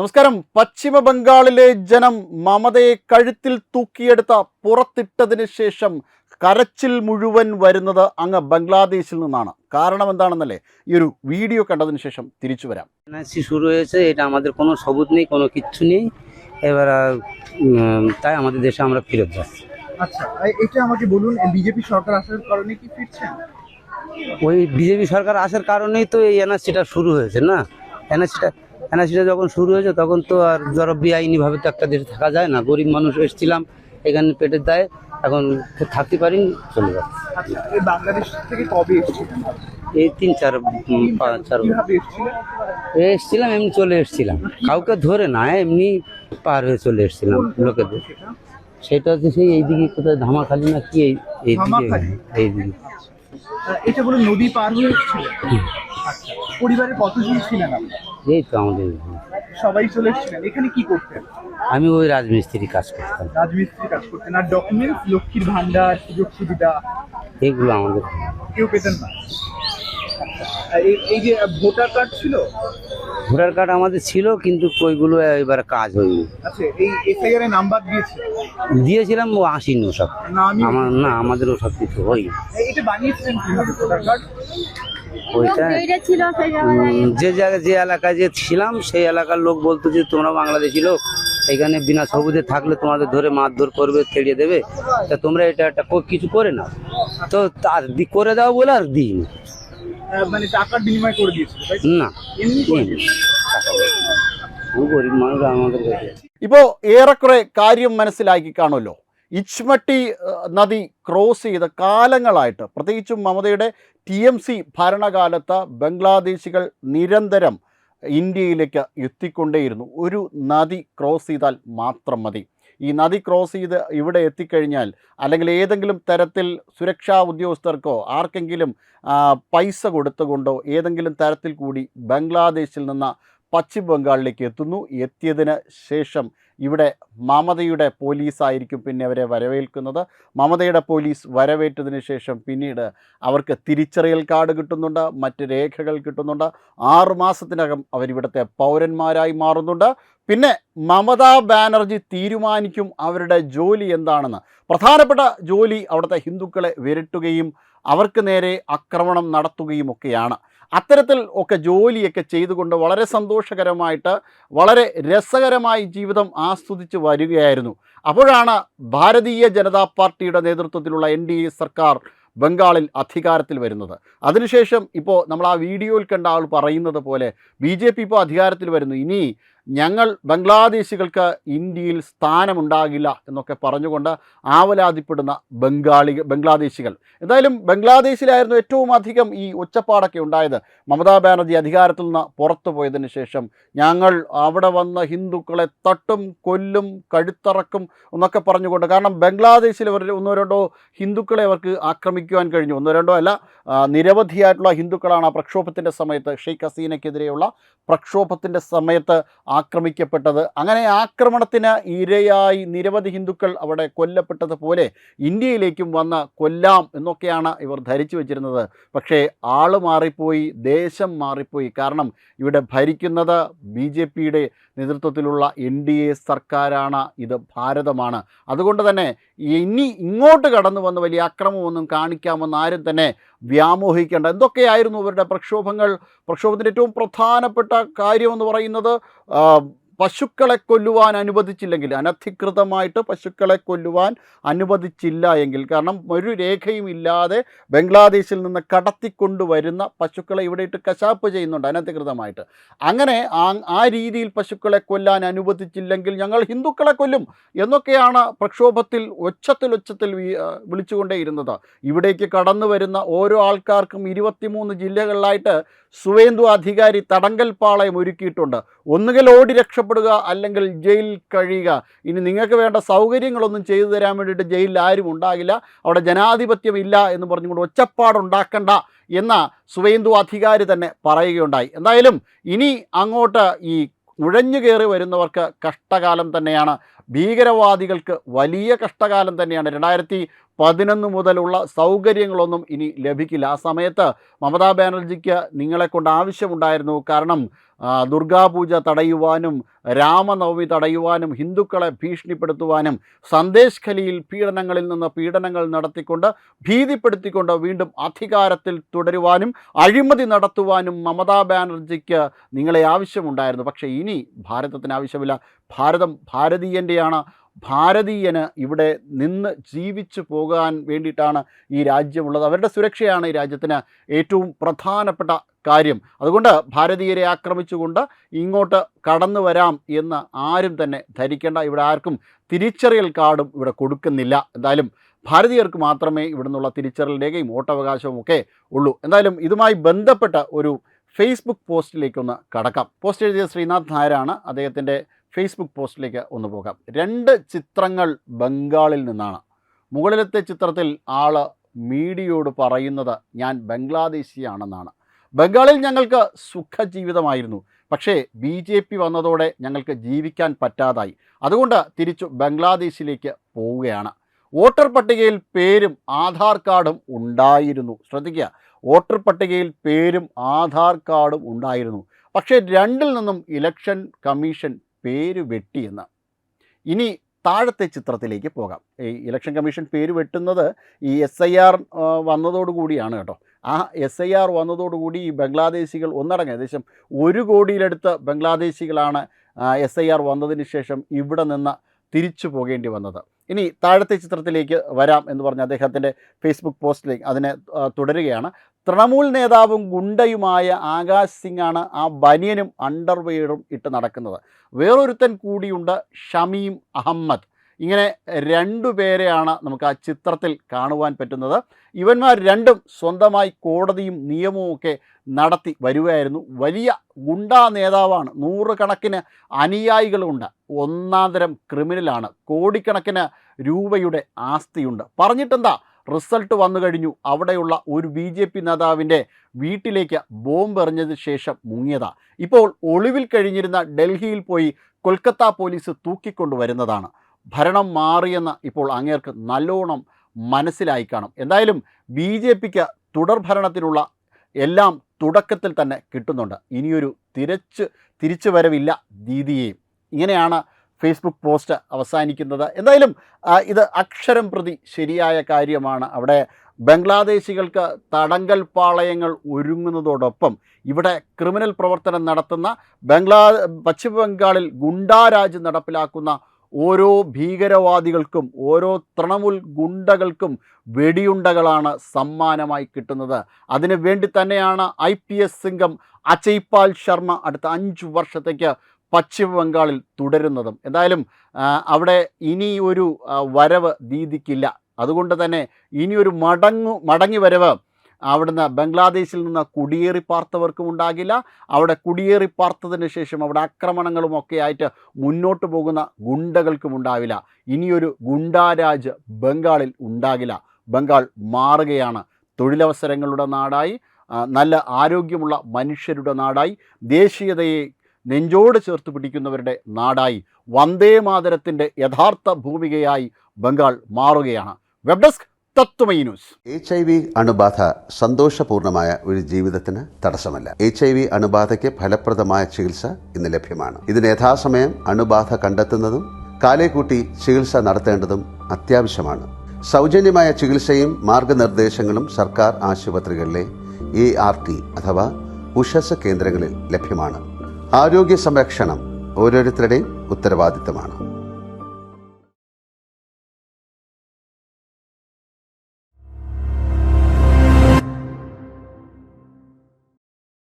നമസ്കാരം. പശ്ചിമ ബംഗാളിലെ ജനം മമതയെ കഴുത്തിൽ തൂക്കിയെടുത്ത പുറത്തിട്ടതിന് ശേഷം കരച്ചിൽ മുഴുവൻ വരുന്നത് അങ്ങ് ബംഗ്ലാദേശിൽ നിന്നാണ്. കാരണം എന്താണെന്നല്ലേ, ഈ ഒരു വീഡിയോ കണ്ടതിന് ശേഷം തിരിച്ചു വരാം. শুরু হয়েছে, এটা আমাদের কোনো সবুত নেই, কোনো কিচ্ছু নেই। এবার তাই আমাদের দেশে আমরা ফেরত যাচ্ছি। আচ্ছা, এটা আমাকে বলুন, বিজেপি সরকার আসার কারণে কি ফিরছেন? ওই বিজেপি সরকার আসার কারণেই তো এই এনআরসিটা শুরু হয়েছে না। এনআরসিটা যখন শুরু হয়েছে তখন তো আর ধরো বেআইনিভাবে তো একটা দেশে থাকা যায় না। গরিব মানুষ এসেছিলাম, এখানে পেটের দায়ে এখন থাকতে পারিনি, চলে যাচ্ছে। আচ্ছা, এই বাংলাদেশ থেকে কবে এসেছিলেন? এই 3-4 এসেছিলাম, এমনি চলে এসেছিলাম, কাউকে ধরে না, এমনি পার হয়ে চলে এসেছিলাম লোকেদের। সেটা হচ্ছে সেই এইদিকে কোথায় ধামাখালি না কি, এইদিকে। এটা বলুন, নদী পার হয়ে এসেছিলেন? আচ্ছা, পরিবারে কতজন ছিলেন আপনারা? এই তো আমাদের সবাই চলে এসেছিলেন। এখানে কি করতেন? আমি ওই রাজমিস্ত্রি কাজ করতাম। রাজমিস্ত্রি কাজ করতেন। আর ডকুমেন্টস, লক্ষ্মীর ভান্ডার, সুযোগ সুবিধা এগুলো আমাদের কেউ পেতেন না? এই যে ভোটার কার্ড ছিল? ভোটার কার্ড আমাদের ছিল, কিন্তু ওইগুলো এবার কাজ হয়নি। আচ্ছা, এই এসআইআর এর নাম্বার দিয়েছিলাম, ও আসেনি সব। আমাদেরও সব কিছু হয়নি। এটা বানিয়েছিলেন কিভাবে ভোটার কার্ড? ওইটা যে জায়গায় যে এলাকায় যে ছিলাম সেই এলাকার লোক বলতো যে তোমরা বাংলাদেশি লোক, এখানে বিনা সবুজে থাকলে তোমাদের ধরে মারধর করবে, তেড়িয়ে দেবে, তা তোমরা এটা একটা কিছু করে নাও। তো তার করে দাও বলে আর দিইনি। মানে টাকার বিনিময় করে দিয়েছিল? না, ഗരീബ് মানুষ আমাদের কাছে. ഇപ്പോൾ ഏറെക്കുറെ കാര്യം മനസ്സിലാക്കി കാണുമല്ലോ. ഇച്ച്മട്ടി നദി ക്രോസ് ചെയ്ത് കാലങ്ങളായിട്ട്, പ്രത്യേകിച്ചും മമതയുടെ TMC ഭരണകാലത്ത് ബംഗ്ലാദേശികൾ നിരന്തരം ഇന്ത്യയിലേക്ക് എത്തിക്കൊണ്ടേയിരുന്നു. ഒരു നദി ക്രോസ് ചെയ്താൽ മാത്രം മതി. ഈ നദി ക്രോസ് ചെയ്ത് ഇവിടെ എത്തിക്കഴിഞ്ഞാൽ, അല്ലെങ്കിൽ ഏതെങ്കിലും തരത്തിൽ സുരക്ഷാ ഉദ്യോഗസ്ഥർക്കോ ആർക്കെങ്കിലും പൈസ കൊടുത്തുകൊണ്ടോ ഏതെങ്കിലും തരത്തിൽ കൂടി ബംഗ്ലാദേശിൽ നിന്ന് പശ്ചിമ ബംഗാളിലേക്ക് എത്തുന്നു. എത്തിയതിന് ശേഷം ഇവിടെ മമതയുടെ പോലീസായിരിക്കും പിന്നെ അവരെ വരവേൽക്കുന്നത്. മമതയുടെ പോലീസ് വരവേറ്റതിന് ശേഷം പിന്നീട് അവർക്ക് തിരിച്ചറിയൽ കാർഡ് കിട്ടുന്നുണ്ട്, മറ്റ് രേഖകൾ കിട്ടുന്നുണ്ട്. 6 മാസത്തിനകം അവരിവിടുത്തെ പൗരന്മാരായി മാറുന്നുണ്ട്. പിന്നെ മമതാ ബാനർജി തീരുമാനിക്കും അവരുടെ ജോലി എന്താണെന്ന്. പ്രധാനപ്പെട്ട ജോലി അവിടുത്തെ ഹിന്ദുക്കളെ വിരട്ടുകയും അവർക്ക് നേരെ ആക്രമണം നടത്തുകയും ഒക്കെയാണ്. അത്തരത്തിൽ ഒക്കെ ജോലിയൊക്കെ ചെയ്തുകൊണ്ട് വളരെ സന്തോഷകരമായിട്ട്, വളരെ രസകരമായി ജീവിതം ആസ്വദിച്ച് വരികയായിരുന്നു. അപ്പോഴാണ് ഭാരതീയ ജനതാ പാർട്ടിയുടെ നേതൃത്വത്തിലുള്ള NDA സർക്കാർ ബംഗാളിൽ അധികാരത്തിൽ വരുന്നത്. അതിനുശേഷം ഇപ്പോൾ നമ്മൾ ആ വീഡിയോയിൽ കണ്ട ആൾ പറയുന്നത് പോലെ BJP ഇപ്പോൾ അധികാരത്തിൽ വരുന്നു, ഇനി ഞങ്ങൾ ബംഗ്ലാദേശികൾക്ക് ഇന്ത്യയിൽ സ്ഥാനമുണ്ടാകില്ല എന്നൊക്കെ പറഞ്ഞുകൊണ്ട് ആവലാതിപ്പെടുന്ന ബംഗ്ലാദേശികൾ. എന്തായാലും ബംഗ്ലാദേശിലായിരുന്നു ഏറ്റവും അധികം ഈ ഒച്ചപ്പാടൊക്കെ ഉണ്ടായത്. മമതാ ബാനർജി അധികാരത്തിൽ നിന്ന് പുറത്തു പോയതിന് ശേഷം ഞങ്ങൾ അവിടെ വന്ന ഹിന്ദുക്കളെ തട്ടും, കൊല്ലും, കഴുത്തറക്കും എന്നൊക്കെ പറഞ്ഞുകൊണ്ട്. കാരണം ബംഗ്ലാദേശിൽ അവർ 1-2 ഹിന്ദുക്കളെ അവർക്ക് ആക്രമിക്കുവാൻ കഴിഞ്ഞു. 1-2 അല്ല, നിരവധിയായിട്ടുള്ള ഹിന്ദുക്കളാണ് ആ പ്രക്ഷോഭത്തിൻ്റെ സമയത്ത്, ഷെയ്ഖ് ഹസീനയ്ക്കെതിരെയുള്ള പ്രക്ഷോഭത്തിൻ്റെ സമയത്ത് ആക്രമിക്കപ്പെട്ടത്. അങ്ങനെ ആക്രമണത്തിന് ഇരയായി നിരവധി ഹിന്ദുക്കൾ അവിടെ കൊല്ലപ്പെട്ടതുപോലെ ഇന്ത്യയിലേക്കും വന്ന് കൊല്ലാം എന്നൊക്കെയാണ് ഇവർ ധരിച്ചു വച്ചിരുന്നത്. പക്ഷേ ആൾ മാറിപ്പോയി, ദേശം മാറിപ്പോയി. കാരണം ഇവിടെ ഭരിക്കുന്നത് BJPയുടെ നേതൃത്വത്തിലുള്ള NDA സർക്കാരാണ്. ഇത് ഭാരതമാണ്. അതുകൊണ്ട് തന്നെ ഇനി ഇങ്ങോട്ട് കടന്നു വന്ന് വലിയ അക്രമമൊന്നും കാണിക്കാമെന്ന് ആരും തന്നെ വ്യാമോഹിക്കേണ്ട. എന്തൊക്കെയായിരുന്നു അവരുടെ പ്രക്ഷോഭത്തിൻ്റെ ഏറ്റവും പ്രധാനപ്പെട്ട കാര്യമെന്ന് പറയുന്നത്, പശുക്കളെ കൊല്ലുവാൻ അനുവദിച്ചില്ലെങ്കിൽ, അനധികൃതമായിട്ട് പശുക്കളെ കൊല്ലുവാൻ അനുവദിച്ചില്ല എങ്കിൽ, കാരണം ഒരു രേഖയും ഇല്ലാതെ ബംഗ്ലാദേശിൽ നിന്ന് കടത്തിക്കൊണ്ടുവരുന്ന പശുക്കളെ ഇവിടെ ഇട്ട് കശാപ്പ് ചെയ്യുന്നുണ്ട് അനധികൃതമായിട്ട്. അങ്ങനെ ആ രീതിയിൽ പശുക്കളെ കൊല്ലാൻ അനുവദിച്ചില്ലെങ്കിൽ ഞങ്ങൾ ഹിന്ദുക്കളെ കൊല്ലും എന്നൊക്കെയാണ് പ്രക്ഷോഭത്തിൽ ഒച്ചത്തിൽ വിളിച്ചുകൊണ്ടേയിരുന്നത്. ഇവിടേക്ക് കടന്നു വരുന്ന ഓരോ ആൾക്കാർക്കും 23 ജില്ലകളിലായിട്ട് സുവേന്ദു അധികാരി തടങ്കൽ പാളയം ഒരുക്കിയിട്ടുണ്ട്. ഒന്നുകിൽ ഓടി രക്ഷപ്പെടുക, അല്ലെങ്കിൽ ജയിലിൽ കഴിയുക. ഇനി നിങ്ങൾക്ക് വേണ്ട സൗകര്യങ്ങളൊന്നും ചെയ്തു തരാൻ വേണ്ടിയിട്ട് ജയിലിൽ ആരും ഉണ്ടാകില്ല, അവിടെ ജനാധിപത്യം ഇല്ല എന്ന് പറഞ്ഞുകൊണ്ട് ഒച്ചപ്പാടുണ്ടാക്കണ്ട എന്ന സുവേന്ദു അധികാരി തന്നെ പറയുകയുണ്ടായി. എന്തായാലും ഇനി അങ്ങോട്ട് ഈ നുഴഞ്ഞു കയറി വരുന്നവർക്ക് കഷ്ടകാലം തന്നെയാണ്. ഭീകരവാദികൾക്ക് വലിയ കഷ്ടകാലം തന്നെയാണ്. 11 മുതലുള്ള സൗകര്യങ്ങളൊന്നും ഇനി ലഭിക്കില്ല. ആ സമയത്ത് മമതാ ബാനർജിക്ക് നിങ്ങളെ കൊണ്ട് ആവശ്യമുണ്ടായിരുന്നു. കാരണം ദുർഗാപൂജ തടയുവാനും രാമനവമി തടയുവാനും ഹിന്ദുക്കളെ ഭീഷണിപ്പെടുത്തുവാനും സന്ദേശ് ഖലിയിൽ പീഡനങ്ങളിൽ നിന്ന് പീഡനങ്ങൾ നടത്തിക്കൊണ്ട് ഭീതിപ്പെടുത്തിക്കൊണ്ട് വീണ്ടും അധികാരത്തിൽ തുടരുവാനും അഴിമതി നടത്തുവാനും മമതാ ബാനർജിക്ക് നിങ്ങളെ ആവശ്യമുണ്ടായിരുന്നു. പക്ഷേ ഇനി ഭാരതത്തിന് ആവശ്യമില്ല. ഭാരതം ഭാരതീയൻ്റെയാണ്. ഭാരതീയന് ഇവിടെ നിന്ന് ജീവിച്ചു പോകാൻ വേണ്ടിയിട്ടാണ് ഈ രാജ്യമുള്ളത്. അവരുടെ സുരക്ഷയാണ് ഈ രാജ്യത്തിന് ഏറ്റവും പ്രധാനപ്പെട്ട കാര്യം. അതുകൊണ്ട് ഭാരതീയരെ ആക്രമിച്ചുകൊണ്ട് ഇങ്ങോട്ട് കടന്നു വരാം എന്ന് ആരും തന്നെ ധരിക്കേണ്ട. ഇവിടെ ആർക്കും തിരിച്ചറിയൽ കാർഡും ഇവിടെ കൊടുക്കുന്നില്ല. എന്തായാലും ഭാരതീയർക്ക് മാത്രമേ ഇവിടെ നിന്നുള്ള തിരിച്ചറിയൽ രേഖയും വോട്ടവകാശവും ഒക്കെ ഉള്ളൂ. എന്തായാലും ഇതുമായി ബന്ധപ്പെട്ട ഒരു ഫേസ്ബുക്ക് പോസ്റ്റിലേക്കൊന്ന് കടക്കാം. പോസ്റ്റ് എഴുതിയ ശ്രീനാഥ് നായരാണ്. അദ്ദേഹത്തിൻ്റെ ഫേസ്ബുക്ക് പോസ്റ്റിലേക്ക് ഒന്ന് പോകാം. 2 ചിത്രങ്ങൾ ബംഗാളിൽ നിന്നാണ്. മുകളിലത്തെ ചിത്രത്തിൽ ആൾ മീഡിയയോട് പറയുന്നത് ഞാൻ ബംഗ്ലാദേശിയാണെന്നാണ്. ബംഗാളിൽ ഞങ്ങൾക്ക് സുഖജീവിതമായിരുന്നു, പക്ഷേ BJP വന്നതോടെ ഞങ്ങൾക്ക് ജീവിക്കാൻ പറ്റാതായി. അതുകൊണ്ട് തിരിച്ചു ബംഗ്ലാദേശിലേക്ക് പോവുകയാണ്. വോട്ടർ പട്ടികയിൽ പേരും ആധാർ കാർഡും ഉണ്ടായിരുന്നു. ശ്രദ്ധിക്കുക, വോട്ടർ പട്ടികയിൽ പേരും ആധാർ കാർഡും ഉണ്ടായിരുന്നു. പക്ഷേ 2ൽ നിന്നും ഇലക്ഷൻ കമ്മീഷൻ പേര് വെട്ടിയെന്ന്. ഇനി താഴത്തെ ചിത്രത്തിലേക്ക് പോകാം. ഈ ഇലക്ഷൻ കമ്മീഷൻ പേര് വെട്ടുന്നത് ഈ SIR വന്നതോടുകൂടിയാണ് കേട്ടോ. ആ SIR വന്നതോടുകൂടി ഈ ബംഗ്ലാദേശികൾ ഒന്നടങ്കം ഏകദേശം 1 കോടിയിലടുത്ത് ബംഗ്ലാദേശികളാണ് SIR വന്നതിന് ശേഷം ഇവിടെ നിന്ന് തിരിച്ചു പോകേണ്ടി വന്നത്. ഇനി താഴത്തെ ചിത്രത്തിലേക്ക് വരാം എന്ന് പറഞ്ഞ അദ്ദേഹത്തിൻ്റെ ഫേസ്ബുക്ക് പോസ്റ്റിലേക്ക് അതിനെ തുടരുകയാണ്. തൃണമൂൽ നേതാവും ഗുണ്ടയുമായ ആകാശ് സിംഗാണ് ആ ബനിയനും അണ്ടർവെയറും ഇട്ട് നടക്കുന്നത്. വേറൊരുത്തൻ കൂടിയുണ്ട്, ഷമീം അഹമ്മദ്. ഇങ്ങനെ 2 പേരെയാണ് നമുക്ക് ആ ചിത്രത്തിൽ കാണുവാൻ പറ്റുന്നത്. ഇവന്മാർ രണ്ടും സ്വന്തമായി കോടതിയും നിയമവും ഒക്കെ നടത്തി വരുകയായിരുന്നു. വലിയ ഗുണ്ടാ നേതാവാണ്. 100 കണക്കിന് അനുയായികളുണ്ട്. ഒന്നാന്തരം ക്രിമിനലാണ്. കോടിക്കണക്കിന് രൂപയുടെ ആസ്തിയുണ്ട്. പറഞ്ഞിട്ടെന്താ, റിസൾട്ട് വന്നു കഴിഞ്ഞു. അവിടെയുള്ള ഒരു BJP നേതാവിൻ്റെ വീട്ടിലേക്ക് ബോംബ് എറിഞ്ഞതിന് ശേഷം മുങ്ങിയതാ. ഇപ്പോൾ ഒളിവിൽ കഴിഞ്ഞിരുന്ന ഡൽഹിയിൽ പോയി കൊൽക്കത്ത പോലീസ് തൂക്കിക്കൊണ്ടുവരുന്നതാണ്. ഭരണം മാറിയെന്ന് ഇപ്പോൾ അങ്ങേർക്ക് നല്ലോണം മനസ്സിലായി കാണും. എന്തായാലും BJPക്ക് തുടർഭരണത്തിനുള്ള എല്ലാം തുടക്കത്തിൽ തന്നെ കിട്ടുന്നുണ്ട്. ഇനിയൊരു തിരിച്ചു വരവില്ല ദീദിയെയും. ഇങ്ങനെയാണ് ഫേസ്ബുക്ക് പോസ്റ്റ് അവസാനിക്കുന്നത്. എന്തായാലും ഇത് അക്ഷരം പ്രതി ശരിയായ കാര്യമാണ്. അവിടെ ബംഗ്ലാദേശികൾക്ക് തടങ്കൽ പാളയങ്ങൾ ഒരുങ്ങുന്നതോടൊപ്പം ഇവിടെ ക്രിമിനൽ പ്രവർത്തനം നടത്തുന്ന പശ്ചിമ ബംഗാളിൽ ഗുണ്ടാരാജ് നടപ്പിലാക്കുന്ന ഓരോ ഭീകരവാദികൾക്കും ഓരോ തൃണമൂൽ ഗുണ്ടകൾക്കും വെടിയുണ്ടകളാണ് സമ്മാനമായി കിട്ടുന്നത്. അതിനു വേണ്ടി തന്നെയാണ് IPS സിംഗം അജയ്പാൽ ശർമ്മ അടുത്ത 5 വർഷത്തേക്ക് പശ്ചിമ ബംഗാളിൽ തുടരുന്നതും. എന്തായാലും അവിടെ ഇനിയൊരു വരവ് ദീദിക്കില്ല. അതുകൊണ്ട് തന്നെ ഇനിയൊരു മടങ്ങി വരവ് അവിടുന്ന് ബംഗ്ലാദേശിൽ നിന്ന് കുടിയേറി പാർത്തവർക്കും ഉണ്ടാകില്ല. അവിടെ കുടിയേറി പാർത്തതിന് ശേഷം അവിടെ ആക്രമണങ്ങളുമൊക്കെ ആയിട്ട് മുന്നോട്ട് പോകുന്ന ഗുണ്ടകൾക്കും ഉണ്ടാവില്ല. ഇനിയൊരു ഗുണ്ടാരാജ് ബംഗാളിൽ ഉണ്ടാകില്ല. ബംഗാൾ മാറുകയാണ്. തൊഴിലവസരങ്ങളുടെ നാടായി, നല്ല ആരോഗ്യമുള്ള മനുഷ്യരുടെ നാടായി, ദേശീയതയെ നെഞ്ചോട് ചേർത്ത് പിടിക്കുന്നവരുടെ നാടായി, വന്ദേ മാതരത്തിൻ്റെ യഥാർത്ഥ ഭൂമികയായി ബംഗാൾ മാറുകയാണ്. വെബ് ഡെസ്ക് തത്വമൈ ന്യൂസ്. HIV അണുബാധ സന്തോഷപൂർണമായ ഒരു ജീവിതത്തിന് തടസ്സമല്ല. HIV അണുബാധയ്ക്ക് ഫലപ്രദമായ ചികിത്സ ഇന്ന് ലഭ്യമാണ്. ഇതിന് യഥാസമയം അണുബാധ കണ്ടെത്തുന്നതും കാലേക്കൂട്ടി ചികിത്സ നടത്തേണ്ടതും അത്യാവശ്യമാണ്. സൗജന്യമായ ചികിത്സയും മാർഗനിർദ്ദേശങ്ങളും സർക്കാർ ആശുപത്രികളിലെ ART അഥവാ ഉഷസ് കേന്ദ്രങ്ങളിൽ ലഭ്യമാണ്. ആരോഗ്യ സംരക്ഷണം ഓരോരുത്തരുടെയും ഉത്തരവാദിത്തമാണ്.